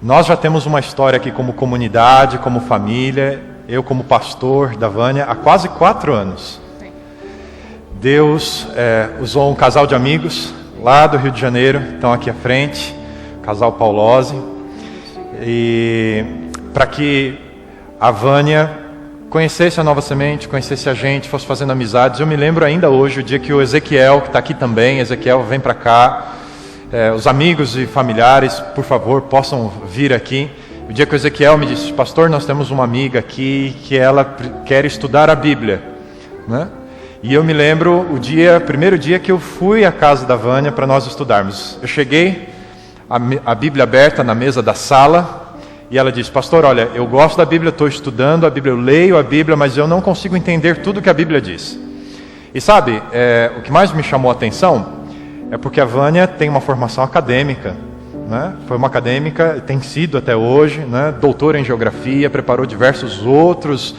nós já temos uma história aqui como comunidade, como família, eu como pastor da Vânia, há quase 4 anos. Deus usou um casal de amigos lá do Rio de Janeiro, estão aqui à frente, o casal Paulose, e para que a Vânia conhecesse a Nova Semente, conhecesse a gente, fosse fazendo amizades. Eu me lembro ainda hoje, o dia que o Ezequiel, que está aqui também, Ezequiel, vem para cá, os amigos e familiares, por favor, possam vir aqui. O dia que o Ezequiel me disse, pastor, nós temos uma amiga aqui que ela quer estudar a Bíblia, né? E eu me lembro o primeiro dia que eu fui à casa da Vânia para nós estudarmos. Eu cheguei, a Bíblia aberta na mesa da sala, e ela disse, pastor, olha, eu gosto da Bíblia, estou estudando a Bíblia, eu leio a Bíblia, mas eu não consigo entender tudo que a Bíblia diz. E sabe, o que mais me chamou a atenção é porque a Vânia tem uma formação acadêmica, né? Foi uma acadêmica, tem sido até hoje, né? Doutora em geografia, preparou diversos outros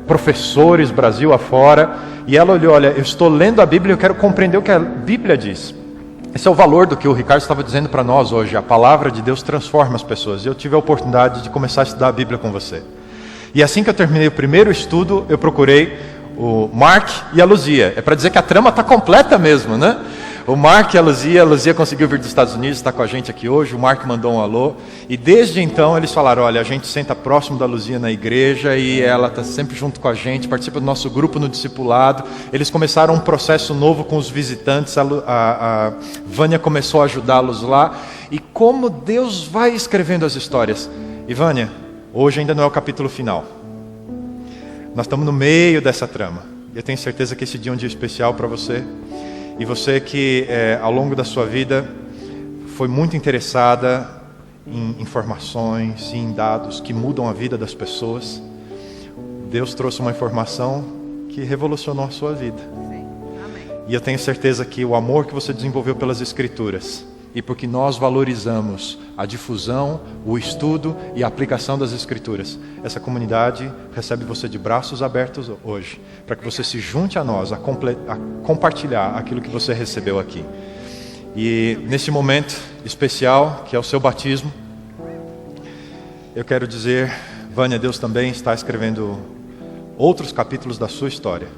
professores Brasil afora, e ela olhou, olha, eu estou lendo a Bíblia e eu quero compreender o que a Bíblia diz. Esse é o valor do que o Ricardo estava dizendo para nós hoje. A palavra de Deus transforma as pessoas. E eu tive a oportunidade de começar a estudar a Bíblia com você. E assim que eu terminei o primeiro estudo, eu procurei o Mark e a Luzia. É para dizer que a trama está completa mesmo, né? O Mark e a Luzia conseguiu vir dos Estados Unidos, está com a gente aqui hoje. O Mark mandou um alô. E desde então eles falaram, olha, a gente senta próximo da Luzia na igreja e ela está sempre junto com a gente, participa do nosso grupo no discipulado. Eles começaram um processo novo com os visitantes, a Vânia começou a ajudá-los lá. E como Deus vai escrevendo as histórias. E Vânia, hoje ainda não é o capítulo final. Nós estamos no meio dessa trama. Eu tenho certeza que esse dia é um dia especial para você. E você que ao longo da sua vida foi muito interessada em informações e em dados que mudam a vida das pessoas, Deus trouxe uma informação que revolucionou a sua vida. Sim. Amém. E eu tenho certeza que o amor que você desenvolveu pelas Escrituras e porque nós valorizamos a difusão, o estudo e a aplicação das Escrituras. Essa comunidade recebe você de braços abertos hoje, para que você se junte a nós, a compartilhar aquilo que você recebeu aqui. E nesse momento especial, que é o seu batismo, eu quero dizer, Vânia, Deus também está escrevendo outros capítulos da sua história.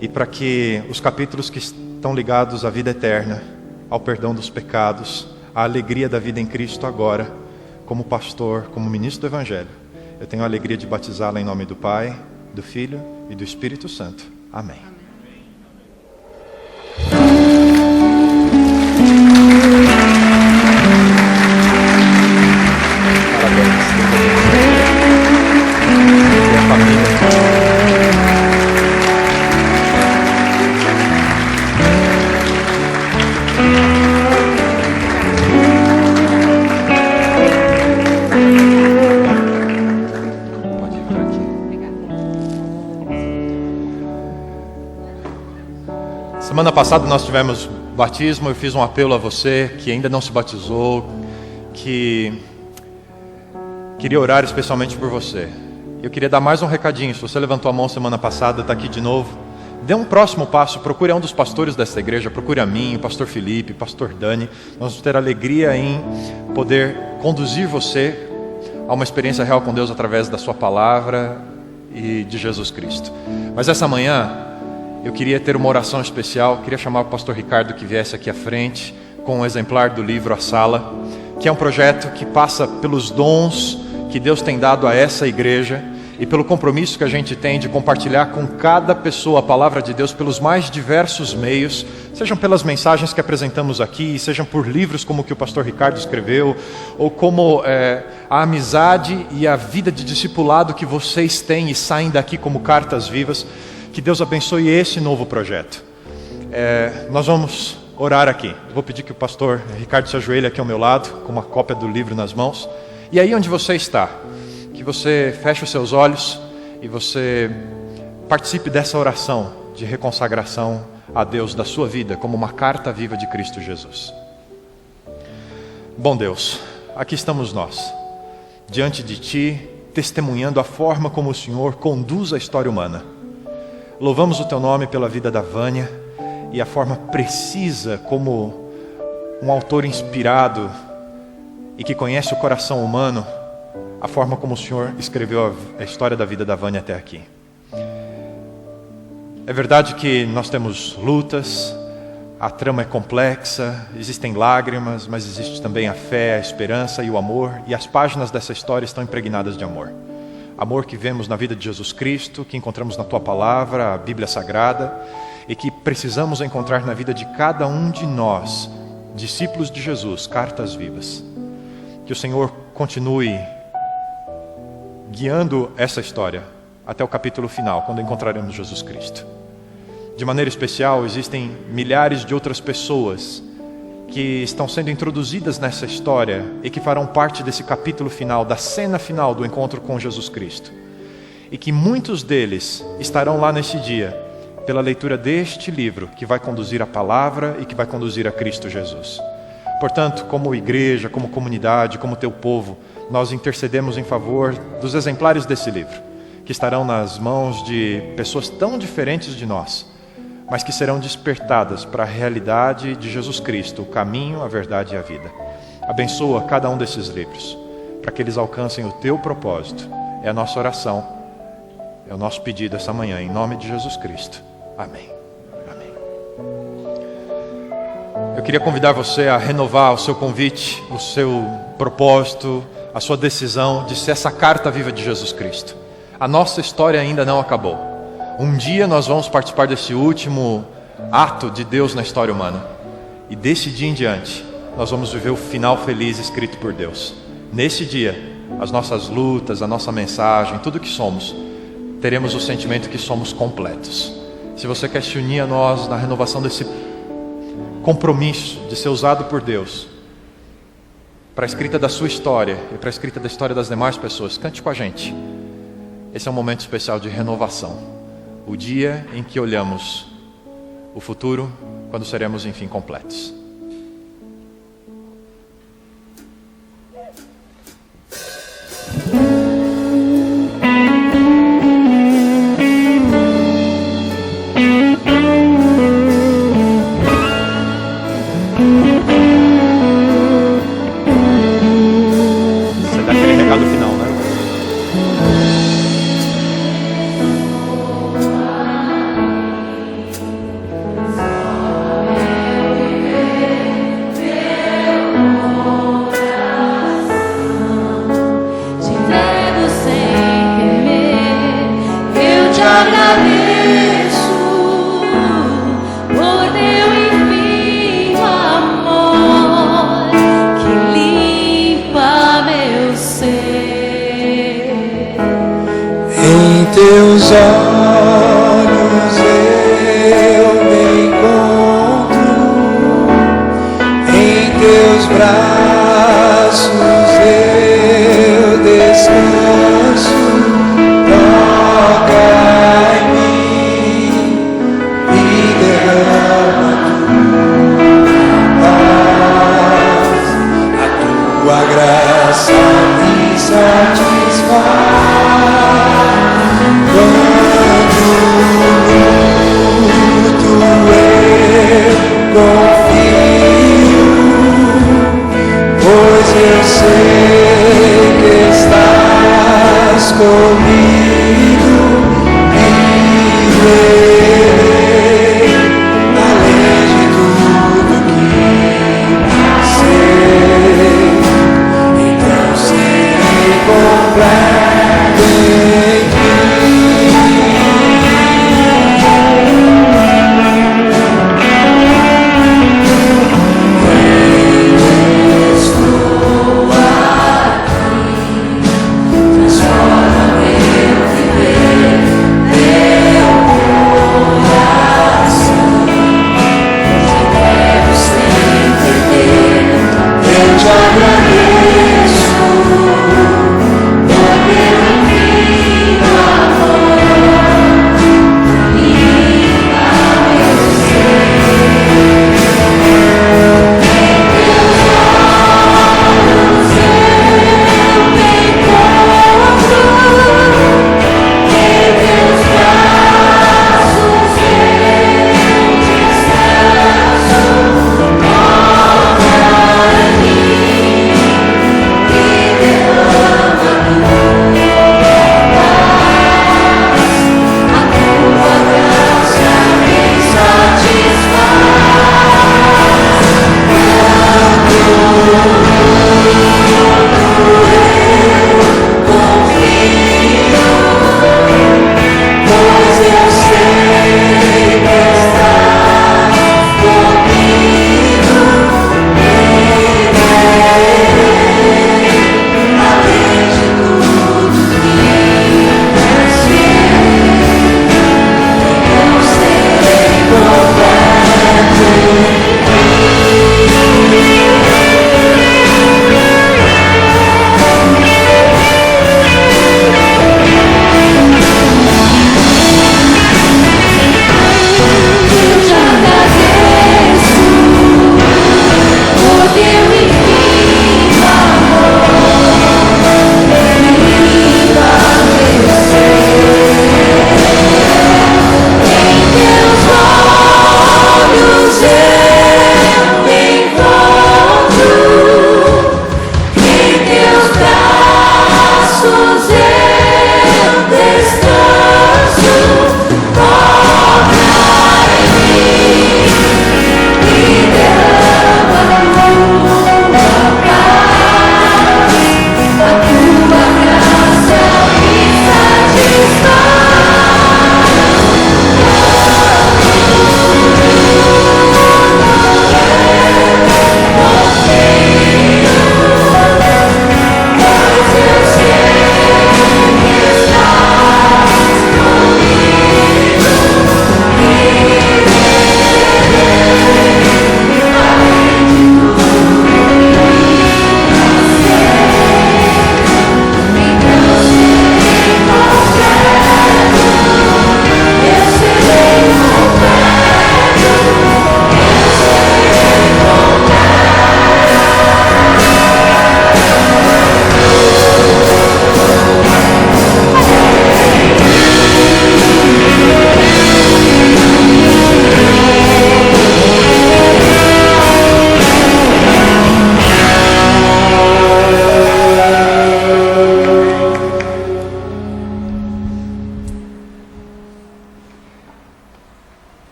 E para que os capítulos que estão ligados à vida eterna, ao perdão dos pecados, à alegria da vida em Cristo agora, como pastor, como ministro do Evangelho, eu tenho a alegria de batizá-la em nome do Pai, do Filho e do Espírito Santo. Amém. Semana passada nós tivemos batismo. Eu fiz um apelo a você que ainda não se batizou, que queria orar especialmente por você. Eu queria dar mais um recadinho. Se você levantou a mão semana passada, está aqui de novo. Dê um próximo passo, procure um dos pastores desta igreja, procure a mim, o pastor Felipe, o pastor Dani. Nós vamos ter alegria em poder conduzir você a uma experiência real com Deus através da sua palavra e de Jesus Cristo. Mas essa manhã eu queria ter uma oração especial. Queria chamar o pastor Ricardo que viesse aqui à frente com um exemplar do livro A Sala, que é um projeto que passa pelos dons que Deus tem dado a essa igreja e pelo compromisso que a gente tem de compartilhar com cada pessoa a palavra de Deus pelos mais diversos meios, sejam pelas mensagens que apresentamos aqui, sejam por livros como o que o pastor Ricardo escreveu, ou como a amizade e a vida de discipulado que vocês têm e saem daqui como cartas vivas. Que Deus abençoe esse novo projeto. Nós vamos orar aqui. Vou pedir que o pastor Ricardo se ajoelhe aqui ao meu lado, com uma cópia do livro nas mãos. E aí onde você está, que você feche os seus olhos e você participe dessa oração de reconsagração a Deus da sua vida, como uma carta viva de Cristo Jesus. Bom Deus, aqui estamos nós, diante de Ti, testemunhando a forma como o Senhor conduz a história humana. Louvamos o Teu nome pela vida da Vânia e a forma precisa como um autor inspirado e que conhece o coração humano, a forma como o Senhor escreveu a história da vida da Vânia até aqui. É verdade que nós temos lutas, a trama é complexa, existem lágrimas, mas existe também a fé, a esperança e o amor, e as páginas dessa história estão impregnadas de amor. Amor que vemos na vida de Jesus Cristo, que encontramos na Tua Palavra, a Bíblia Sagrada, e que precisamos encontrar na vida de cada um de nós, discípulos de Jesus, cartas vivas. Que o Senhor continue guiando essa história até o capítulo final, quando encontraremos Jesus Cristo. De maneira especial, existem milhares de outras pessoas que estão sendo introduzidas nessa história e que farão parte desse capítulo final, da cena final do encontro com Jesus Cristo. E que muitos deles estarão lá nesse dia, pela leitura deste livro, que vai conduzir a palavra e que vai conduzir a Cristo Jesus. Portanto, como igreja, como comunidade, como Teu povo, nós intercedemos em favor dos exemplares desse livro, que estarão nas mãos de pessoas tão diferentes de nós, mas que serão despertadas para a realidade de Jesus Cristo, o caminho, a verdade e a vida. Abençoa cada um desses livros, para que eles alcancem o Teu propósito. É a nossa oração, é o nosso pedido essa manhã, em nome de Jesus Cristo. Amém. Amém. Eu queria convidar você a renovar o seu convite, o seu propósito, a sua decisão de ser essa carta viva de Jesus Cristo. A nossa história ainda não acabou. Um dia nós vamos participar desse último ato de Deus na história humana. E desse dia em diante, nós vamos viver o final feliz escrito por Deus. Nesse dia, as nossas lutas, a nossa mensagem, tudo que somos, teremos o sentimento que somos completos. Se você quer se unir a nós na renovação desse compromisso de ser usado por Deus para a escrita da sua história e para a escrita da história das demais pessoas, cante com a gente. Esse é um momento especial de renovação. O dia em que olhamos o futuro, quando seremos enfim completos. teus olhos eu me encontro, em teus braços eu descanso. Toca em mim e derrama tua paz, a tua graça me satisfaz. Quando luto eu confio, pois eu sei que estás comigo e verei além de tudo que sei. Então serei completo em ti.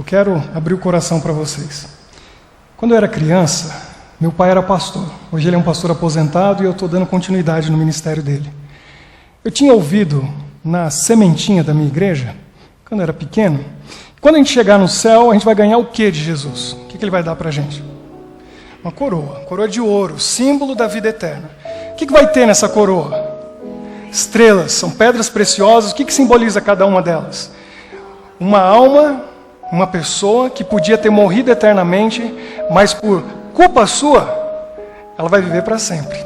quero abrir o coração para vocês. Quando eu era criança, meu pai era pastor. Hoje ele é um pastor aposentado e eu estou dando continuidade no ministério dele. Eu tinha ouvido na sementinha da minha igreja, quando eu era pequeno, quando a gente chegar no céu, a gente vai ganhar o que de Jesus? O que ele vai dar para a gente? Uma coroa de ouro, símbolo da vida eterna. O que vai ter nessa coroa? Estrelas são pedras preciosas. O que simboliza cada uma delas? Uma alma, uma pessoa que podia ter morrido eternamente, mas por culpa sua, ela vai viver para sempre.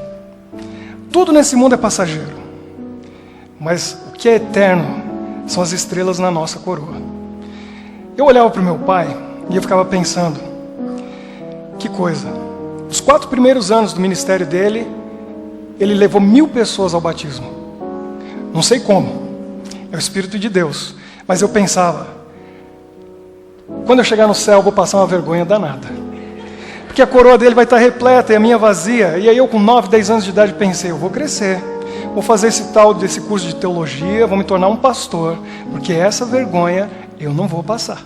Tudo nesse mundo é passageiro, mas o que é eterno são as estrelas na nossa coroa. Eu olhava para o meu pai e eu ficava pensando, que coisa. Os 4 primeiros anos do ministério dele, ele levou 1000 pessoas ao batismo. Não sei como, é o Espírito de Deus. Mas eu pensava, quando eu chegar no céu, eu vou passar uma vergonha danada. Porque a coroa dele vai estar repleta e a minha vazia. E aí eu com 9, 10 anos de idade pensei, eu vou crescer. Vou fazer desse curso de teologia, vou me tornar um pastor. Porque essa vergonha eu não vou passar.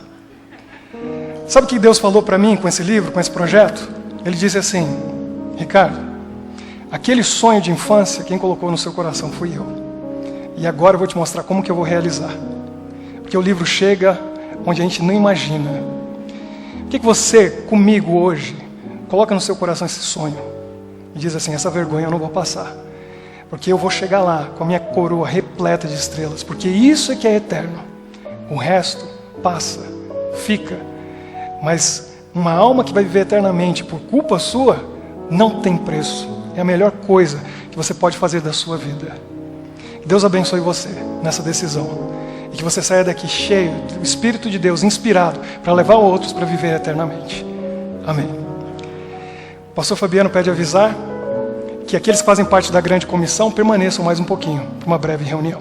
Sabe o que Deus falou para mim com esse livro, com esse projeto? Ele disse assim, Ricardo, aquele sonho de infância, quem colocou no seu coração fui eu. E agora eu vou te mostrar como que eu vou realizar. Porque o livro chega onde a gente não imagina. O que você, comigo hoje, coloca no seu coração esse sonho? E diz assim, essa vergonha eu não vou passar. Porque eu vou chegar lá com a minha coroa repleta de estrelas. Porque isso é que é eterno. O resto passa, fica. Mas uma alma que vai viver eternamente por culpa sua, não tem preço. É a melhor coisa que você pode fazer da sua vida. Que Deus abençoe você nessa decisão. E que você saia daqui cheio do Espírito de Deus, inspirado, para levar outros para viver eternamente. Amém. O pastor Fabiano pede avisar que aqueles que fazem parte da grande comissão permaneçam mais um pouquinho, para uma breve reunião.